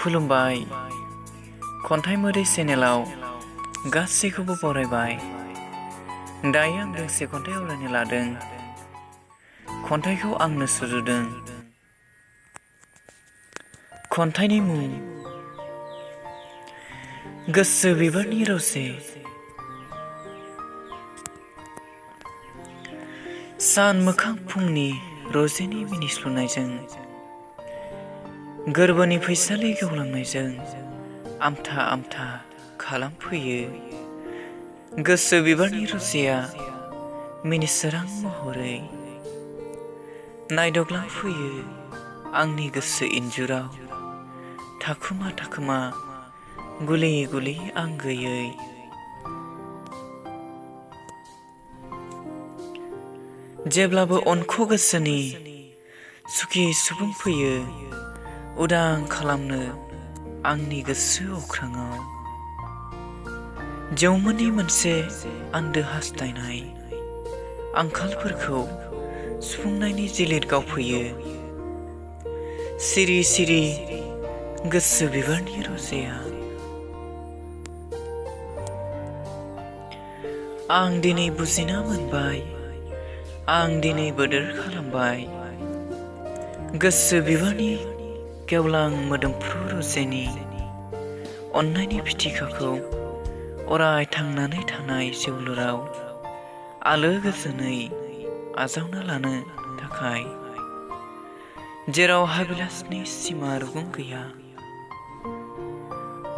खुलुमबाय खन्थाइ मोदै चेनेलाव गासैखौबो बरायबाय। दायो आं दोंसे खन्थाइ आवरायनो लादों। खन्थाइखौ आंनो सुजुदों। खन्थाइनि मुं गोसो बिबारनि रजे। सान मोखां फुंनि रजेनि मिनिस्लुनायजों गोरबोनि फैसालि गेवलांनायजों आमथा आमथा खालामफैयो गोसो बिबारनि रजेया मिनिसोरां महरै नायदग्लांफैयो आंनि गोसो इन्जुराव थाखुमा थाखुमा गुलि गुलि आंगोयै। जेब्लाबो अनख' गोसोनि सुखि सुबुं फैयो उदां खालामनो आंनि गोसो अख्राङाव। जौमोननि मोनसे आन्दो हास्थायनाय आंखालफोरखौ सुफुंनायनि जिलिर गावफैयो सिरि सिरि गोसो बिबारनि रजेया। आं दिनै बुजिना मोनबाय, आं दिनै बोदोर खालामबाय गोसो बिबारनि गेवलां मोदोमफ्रु रजेनि अननायनि फिथिखाखौ अराय थांनानै थानाय जिउलुराव आलो गोजोनै आजावना लानो थाखाय। जेराव हाबिलासनि सिमा रुगुं गैया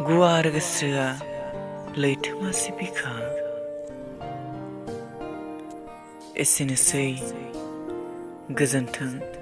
गुवार गोसोआ लैथोमासि बिखा। एसेनोसै, गोजोन्थों।